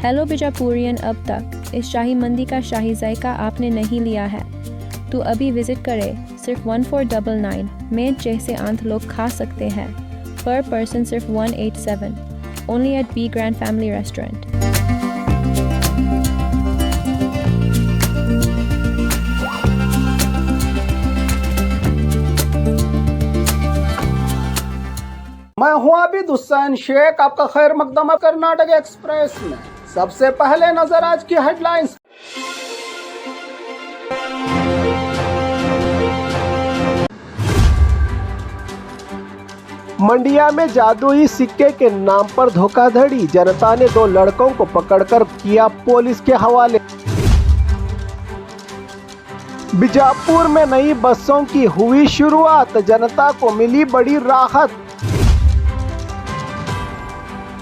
Hello बीजापुरियन, अब तक इस शाही मंदी का शाही जायका आपने नहीं लिया है तो अभी विजिट करें। सिर्फ 1499 में जैसे आंत लोग खा सकते हैं। पर पर्सन सिर्फ 187। Only at B grand family restaurant. मैं हूं आबिद हुसैन शेख, आपका खैर मकदम है कर्नाटक एक्सप्रेस में। सबसे पहले नजर आज की हेडलाइंस। मंडिया में जादुई सिक्के के नाम पर धोखाधड़ी, जनता ने 2 लड़कों को पकड़कर किया पुलिस के हवाले। बीजापुर में नई बसों की हुई शुरुआत, जनता को मिली बड़ी राहत।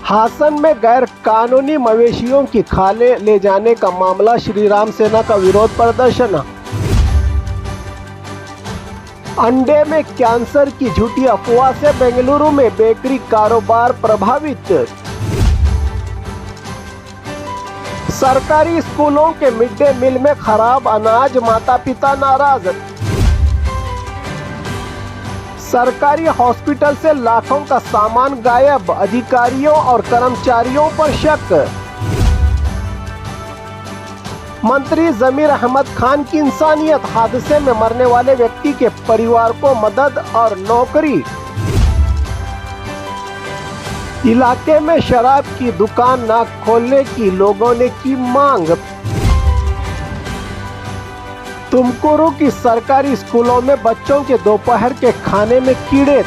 हासन में गैर कानूनी मवेशियों की खालें ले जाने का मामला, श्री राम सेना का विरोध प्रदर्शन। अंडे में कैंसर की झूठी अफवाह से बेंगलुरु में बेकरी कारोबार प्रभावित। सरकारी स्कूलों के मिड डे मील में खराब अनाज, माता पिता नाराज। सरकारी हॉस्पिटल से लाखों का सामान गायब, अधिकारियों और कर्मचारियों पर शक। मंत्री जमीर अहमद खान की इंसानियत, हादसे में मरने वाले व्यक्ति के परिवार को मदद और नौकरी। इलाके में शराब की दुकान न खोलने की लोगों ने की मांग। तुमकुरू की सरकारी स्कूलों में बच्चों के दोपहर के खाने में कीड़े।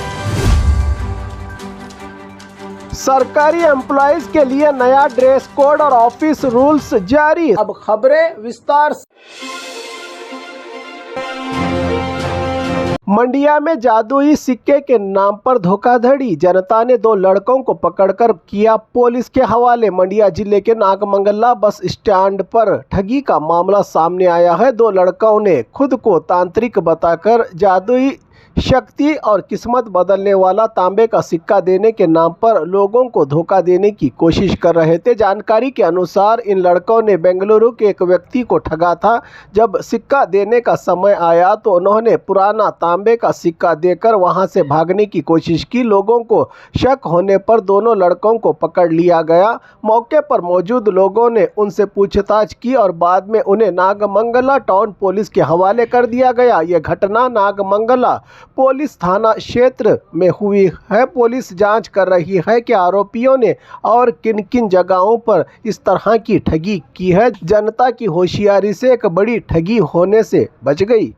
सरकारी एम्प्लॉइज के लिए नया ड्रेस कोड और ऑफिस रूल्स जारी। अब खबरें विस्तार से। मंडिया में जादुई सिक्के के नाम पर धोखाधड़ी, जनता ने 2 लड़कों को पकड़कर किया पुलिस के हवाले। मंडिया जिले के नागमंगला बस स्टैंड पर ठगी का मामला सामने आया है। 2 लड़कों ने खुद को तांत्रिक बताकर जादुई शक्ति और किस्मत बदलने वाला तांबे का सिक्का देने के नाम पर लोगों को धोखा देने की कोशिश कर रहे थे। जानकारी के अनुसार इन लड़कों ने बेंगलुरु के एक व्यक्ति को ठगा था। जब सिक्का देने का समय आया तो उन्होंने पुराना तांबे का सिक्का देकर वहां से भागने की कोशिश की। लोगों को शक होने पर दोनों लड़कों को पकड़ लिया गया। मौके पर मौजूद लोगों ने उनसे पूछताछ की और बाद में उन्हें नागमंगला टाउन पुलिस के हवाले कर दिया गया। यह घटना नागमंगला पुलिस थाना क्षेत्र में हुई है। पुलिस जांच कर रही है कि आरोपियों ने और किन किन जगहों पर इस तरह की ठगी की है। जनता की होशियारी से एक बड़ी ठगी होने से बच गई।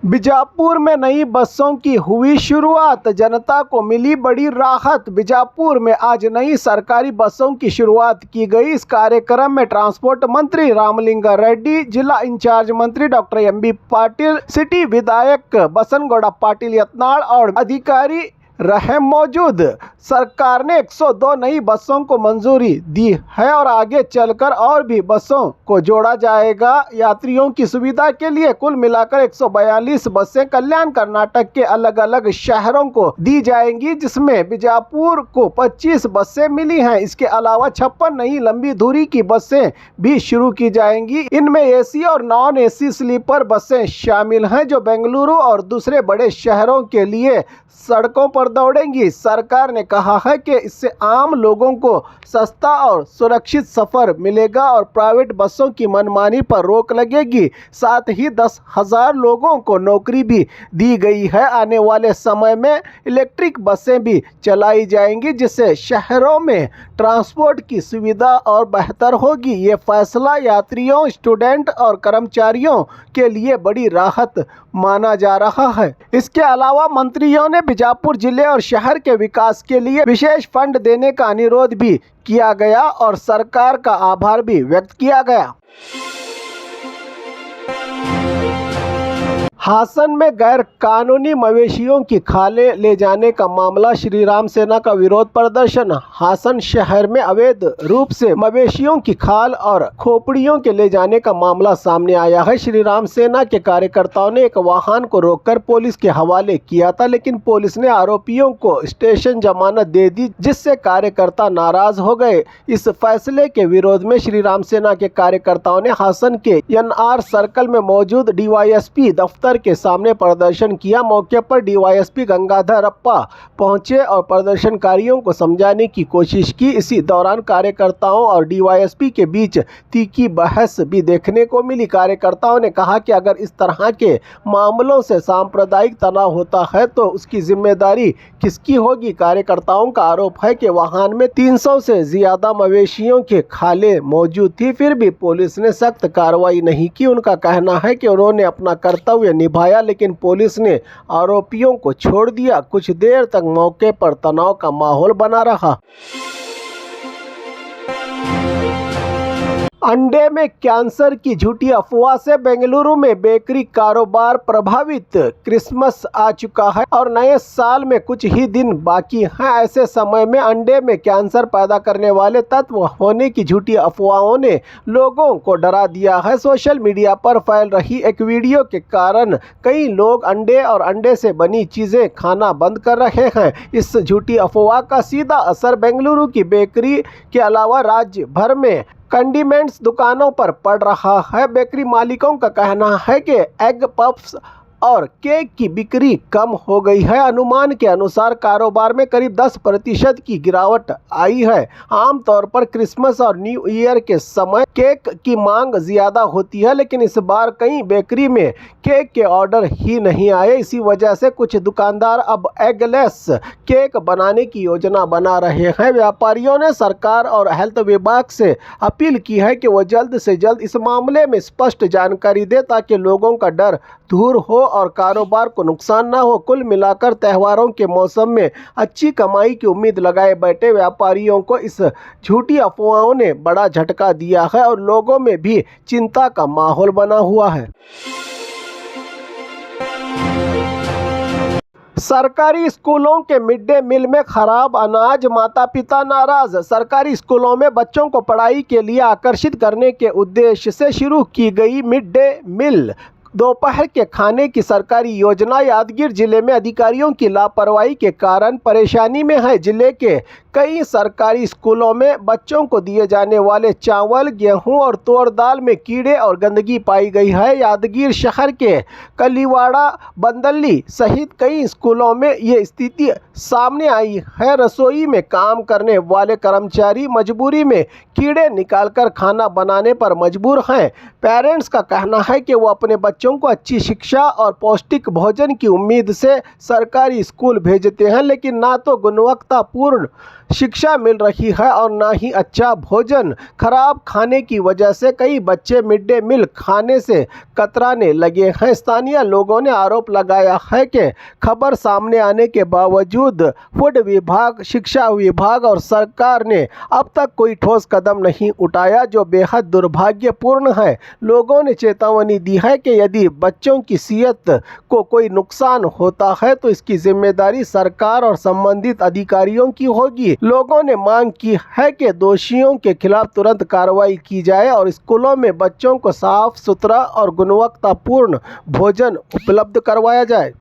बीजापुर में नई बसों की हुई शुरुआत, जनता को मिली बड़ी राहत। बीजापुर में आज नई सरकारी बसों की शुरुआत की गई। इस कार्यक्रम में ट्रांसपोर्ट मंत्री रामलिंगा रेड्डी, जिला इंचार्ज मंत्री डॉक्टर एम.बी. पाटिल, सिटी विधायक बसनगौड़ा पाटिल यत्नाड़ और अधिकारी रहे मौजूद। सरकार ने 102 नई बसों को मंजूरी दी है और आगे चलकर और भी बसों को जोड़ा जाएगा। यात्रियों की सुविधा के लिए कुल मिलाकर 142 बसें कल्याण कर्नाटक के अलग अलग शहरों को दी जाएंगी, जिसमें बीजापुर को 25 बसें मिली हैं। इसके अलावा 56 नई लंबी दूरी की बसें भी शुरू की जाएंगी। इनमें एसी और नॉन एसी स्लीपर बसें शामिल हैं, जो बेंगलुरु और दूसरे बड़े शहरों के लिए सड़कों पर दौड़ेंगी। सरकार ने कहा है कि इससे आम लोगों को सस्ता और सुरक्षित सफर मिलेगा और प्राइवेट बसों की मनमानी पर रोक लगेगी। साथ ही 10,000 लोगों को नौकरी भी दी गई है। आने वाले समय में इलेक्ट्रिक बसें भी चलाई जाएंगी, जिससे शहरों में ट्रांसपोर्ट की सुविधा और बेहतर होगी। ये फैसला यात्रियों, स्टूडेंट और कर्मचारियों के लिए बड़ी राहत माना जा रहा है। इसके अलावा मंत्रियों ने बीजापुर जिले और शहर के विकास के लिए विशेष फंड देने का अनुरोध भी किया गया और सरकार का आभार भी व्यक्त किया गया। हासन में गैर कानूनी मवेशियों की खालें ले जाने का मामला, श्री राम सेना का विरोध प्रदर्शन। हासन शहर में अवैध रूप से मवेशियों की खाल और खोपड़ियों के ले जाने का मामला सामने आया है। श्री राम सेना के कार्यकर्ताओं ने एक वाहन को रोककर पुलिस के हवाले किया था, लेकिन पुलिस ने आरोपियों को स्टेशन जमानत दे दी, जिससे कार्यकर्ता नाराज हो गए। इस फैसले के विरोध में श्री राम सेना के कार्यकर्ताओं ने हासन के NR सर्कल में मौजूद DYSP दफ्तर के सामने प्रदर्शन किया। मौके पर DYSP गंगाधरप्पा पहुंचे और प्रदर्शनकारियों को समझाने की कोशिश की। इसी दौरान कार्यकर्ताओं और DYSP के बीच तीखी बहस भी देखने को मिली। कार्यकर्ताओं ने कहा कि अगर इस तरह के मामलों से सांप्रदायिक तनाव होता है तो उसकी जिम्मेदारी किसकी होगी। कार्यकर्ताओं का आरोप है कि वाहन में 300 से ज्यादा मवेशियों के खालें मौजूद थी, फिर भी पुलिस ने सख्त कार्रवाई नहीं की। उनका कहना है कि उन्होंने अपना कर्तव्य निभाया, लेकिन पुलिस ने आरोपियों को छोड़ दिया। कुछ देर तक मौके पर तनाव का माहौल बना रहा। अंडे में कैंसर की झूठी अफवाह से बेंगलुरु में बेकरी कारोबार प्रभावित। क्रिसमस आ चुका है और नए साल में कुछ ही दिन बाकी हैं। ऐसे समय में अंडे में कैंसर पैदा करने वाले तत्व होने की झूठी अफवाहों ने लोगों को डरा दिया है। सोशल मीडिया पर फैल रही एक वीडियो के कारण कई लोग अंडे और अंडे से बनी चीजें खाना बंद कर रहे हैं। इस झूठी अफवाह का सीधा असर बेंगलुरु की बेकरी के अलावा राज्य भर में कंडीमेंट्स दुकानों पर पड़ रहा है। बेकरी मालिकों का कहना है कि एग पफ्स और केक की बिक्री कम हो गई है। अनुमान के अनुसार कारोबार में करीब 10% की गिरावट आई है। आमतौर पर क्रिसमस और न्यू ईयर के समय केक की मांग ज्यादा होती है, लेकिन इस बार कई बेकरी में केक के ऑर्डर ही नहीं आए। इसी वजह से कुछ दुकानदार अब एगलेस केक बनाने की योजना बना रहे हैं। व्यापारियों ने सरकार और हेल्थ विभाग से अपील की है कि वो जल्द से जल्द इस मामले में स्पष्ट जानकारी दे, ताकि लोगों का डर दूर हो और कारोबार को नुकसान ना हो। कुल मिलाकर त्योहारों के मौसम में अच्छी कमाई की उम्मीद लगाए बैठे व्यापारियों को इस झूठी अफवाहों ने बड़ा झटका दिया है और लोगों में भी चिंता का माहौल बना हुआ है। सरकारी स्कूलों के मिड डे मील में खराब अनाज, माता पिता नाराज। सरकारी स्कूलों में बच्चों को पढ़ाई के लिए आकर्षित करने के उद्देश्य से शुरू की गई मिड डे मील दोपहर के खाने की सरकारी योजना यादगीर जिले में अधिकारियों की लापरवाही के कारण परेशानी में है। जिले के कई सरकारी स्कूलों में बच्चों को दिए जाने वाले चावल, गेहूं और तूर दाल में कीड़े और गंदगी पाई गई है। यादगीर शहर के कलीवाड़ा, बंदली सहित कई स्कूलों में ये स्थिति सामने आई है। रसोई में काम करने वाले कर्मचारी मजबूरी में कीड़े निकालकर खाना बनाने पर मजबूर हैं। पेरेंट्स का कहना है कि वो अपने बच्चों को अच्छी शिक्षा और पौष्टिक भोजन की उम्मीद से सरकारी स्कूल भेजते हैं, लेकिन ना तो गुणवत्तापूर्ण शिक्षा मिल रही है और ना ही अच्छा भोजन। खराब खाने की वजह से कई बच्चे मिड डे मील खाने से कतराने लगे हैं। स्थानीय लोगों ने आरोप लगाया है कि खबर सामने आने के बावजूद फूड विभाग, शिक्षा विभाग और सरकार ने अब तक कोई ठोस कदम नहीं उठाया, जो बेहद दुर्भाग्यपूर्ण है। लोगों ने चेतावनी दी है कि यदि बच्चों की सेहत को कोई नुकसान होता है तो इसकी जिम्मेदारी सरकार और संबंधित अधिकारियों की होगी। लोगों ने मांग की है कि दोषियों के खिलाफ तुरंत कार्रवाई की जाए और स्कूलों में बच्चों को साफ सुथरा और गुणवत्तापूर्ण भोजन उपलब्ध करवाया जाए।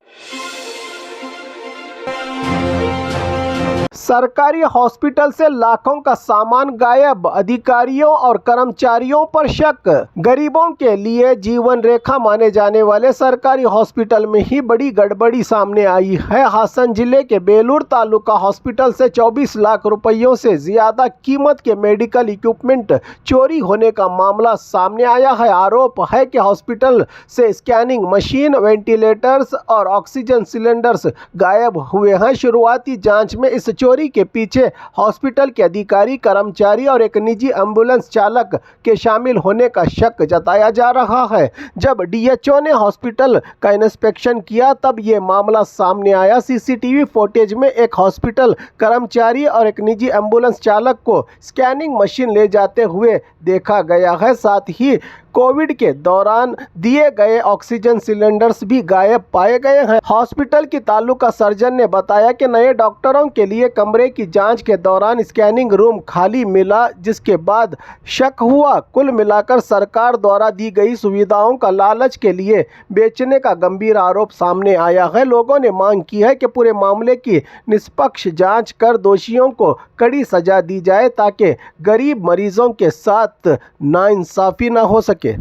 सरकारी हॉस्पिटल से लाखों का सामान गायब, अधिकारियों और कर्मचारियों पर शक। गरीबों के लिए जीवन रेखा माने जाने वाले सरकारी हॉस्पिटल में ही बड़ी गड़बड़ी सामने आई है। हासन जिले के बेलूर तालुका हॉस्पिटल से 24 लाख रुपयों से ज्यादा कीमत के मेडिकल इक्विपमेंट चोरी होने का मामला सामने आया है। आरोप है कि हॉस्पिटल से स्कैनिंग मशीन, वेंटिलेटर्स और ऑक्सीजन सिलेंडर्स गायब हुए हैं। शुरुआती जांच में इस चोरी के पीछे हॉस्पिटल के अधिकारी, कर्मचारी और एक निजी एम्बुलेंस चालक के शामिल होने का शक जताया जा रहा है। जब DHO ने हॉस्पिटल का इंस्पेक्शन किया तब ये मामला सामने आया। CCTV फुटेज में एक हॉस्पिटल कर्मचारी और एक निजी एम्बुलेंस चालक को स्कैनिंग मशीन ले जाते हुए देखा गया है। साथ ही कोविड के दौरान दिए गए ऑक्सीजन सिलेंडर्स भी गायब पाए गए हैं। हॉस्पिटल की तालुका सर्जन ने बताया कि नए डॉक्टरों के लिए कमरे की जांच के दौरान स्कैनिंग रूम खाली मिला, जिसके बाद शक हुआ। कुल मिलाकर सरकार द्वारा दी गई सुविधाओं का लालच के लिए बेचने का गंभीर आरोप सामने आया है। लोगों ने मांग की है कि पूरे मामले की निष्पक्ष जांच कर दोषियों को कड़ी सजा दी जाए ताकि गरीब मरीजों के साथ नाइंसाफी न हो सके।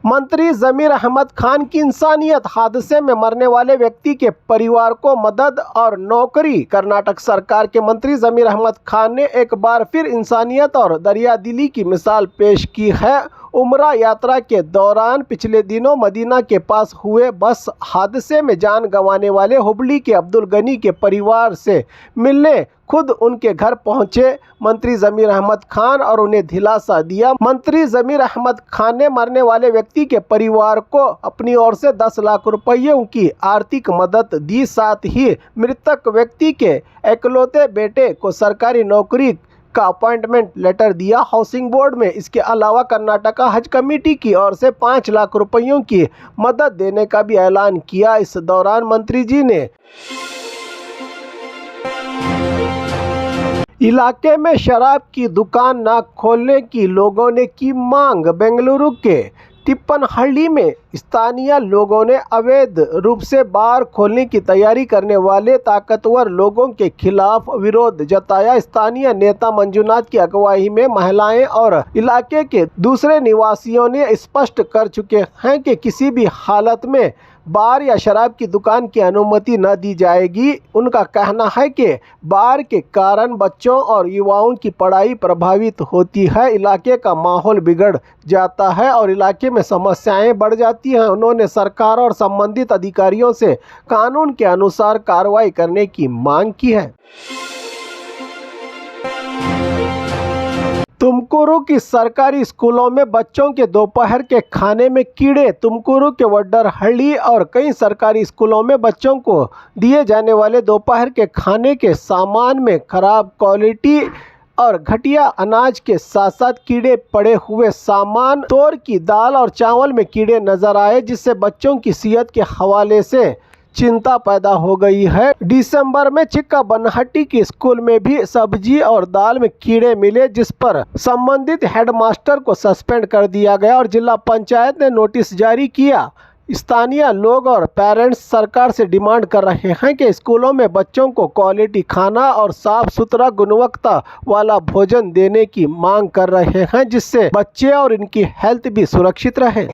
मंत्री जमीर अहमद खान की इंसानियत, हादसे में मरने वाले व्यक्ति के परिवार को मदद और नौकरी। कर्नाटक सरकार के मंत्री जमीर अहमद खान ने एक बार फिर इंसानियत और दरियादिली की मिसाल पेश की है। उम्रा यात्रा के दौरान पिछले दिनों मदीना के पास हुए बस हादसे में जान गंवाने वाले हुबली के अब्दुल गनी के परिवार से मिलने खुद उनके घर पहुंचे मंत्री जमीर अहमद खान और उन्हें दिलासा दिया। मंत्री जमीर अहमद खान ने मरने वाले व्यक्ति के परिवार को अपनी ओर से 10 लाख रुपयों की आर्थिक मदद दी। साथ ही मृतक व्यक्ति के इकलौते बेटे को सरकारी नौकरी का अपॉइंटमेंट लेटर दिया हाउसिंग बोर्ड में। इसके अलावा कर्नाटक हज कमेटी की ओर से 5 लाख रुपयों की मदद देने का भी ऐलान किया। इस दौरान मंत्री जी ने इलाके में शराब की दुकान न खोलने की लोगों ने की मांग। बेंगलुरु के तिप्पनहल्ली में स्थानीय लोगों ने अवैध रूप से बार खोलने की तैयारी करने वाले ताकतवर लोगों के खिलाफ विरोध जताया। स्थानीय नेता मंजुनाथ की अगुवाई में महिलाएं और इलाके के दूसरे निवासियों ने स्पष्ट कर चुके हैं कि किसी भी हालत में बार या शराब की दुकान की अनुमति न दी जाएगी। उनका कहना है कि बार के कारण बच्चों और युवाओं की पढ़ाई प्रभावित होती है, इलाके का माहौल बिगड़ जाता है और इलाके में समस्याएं बढ़ जाती हैं। उन्होंने सरकार और संबंधित अधिकारियों से कानून के अनुसार कार्रवाई करने की मांग की है। तुमकुरू की सरकारी स्कूलों में बच्चों के दोपहर के खाने में कीड़े। तुमकुरू के वड्डरहಳ್ಳಿ और कई सरकारी स्कूलों में बच्चों को दिए जाने वाले दोपहर के खाने के सामान में खराब क्वालिटी और घटिया अनाज के साथ साथ कीड़े पड़े हुए सामान, तोर की दाल और चावल में कीड़े नजर आए, जिससे बच्चों की सेहत के हवाले से चिंता पैदा हो गई है। दिसंबर में चिक्का बनहट्टी की स्कूल में भी सब्जी और दाल में कीड़े मिले, जिस पर संबंधित हेडमास्टर को सस्पेंड कर दिया गया और जिला पंचायत ने नोटिस जारी किया। स्थानीय लोग और पेरेंट्स सरकार से डिमांड कर रहे हैं कि स्कूलों में बच्चों को क्वालिटी खाना और साफ सुथरा गुणवत्ता वाला भोजन देने की मांग कर रहे हैं, जिससे बच्चे और इनकी हेल्थ भी सुरक्षित रहे।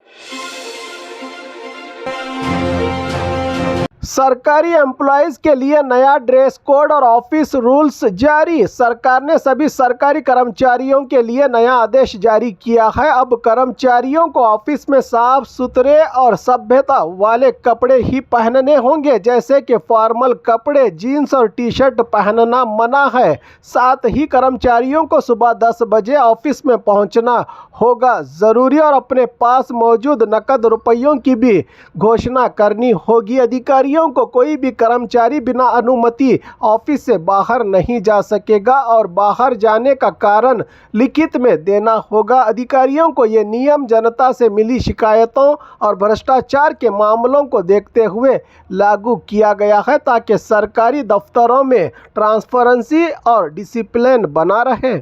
सरकारी एम्प्लॉयज के लिए नया ड्रेस कोड और ऑफिस रूल्स जारी। सरकार ने सभी सरकारी कर्मचारियों के लिए नया आदेश जारी किया है। अब कर्मचारियों को ऑफिस में साफ सुथरे और सभ्यता वाले कपड़े ही पहनने होंगे, जैसे कि फॉर्मल कपड़े, जीन्स और टी शर्ट पहनना मना है। साथ ही कर्मचारियों को सुबह 10 बजे ऑफिस में पहुंचना होगा जरूरी और अपने पास मौजूद नकद रुपयों की भी घोषणा करनी होगी। अधिकारियों को कोई भी कर्मचारी बिना अनुमति ऑफिस से बाहर नहीं जा सकेगा और बाहर जाने का कारण लिखित में देना होगा। अधिकारियों को ये नियम जनता से मिली शिकायतों और भ्रष्टाचार के मामलों को देखते हुए लागू किया गया है, ताकि सरकारी दफ्तरों में ट्रांसपेरेंसी और डिसिप्लिन बना रहे।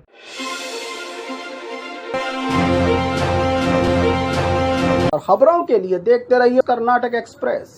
और खबरों के लिए देखते रहिए कर्नाटक एक्सप्रेस।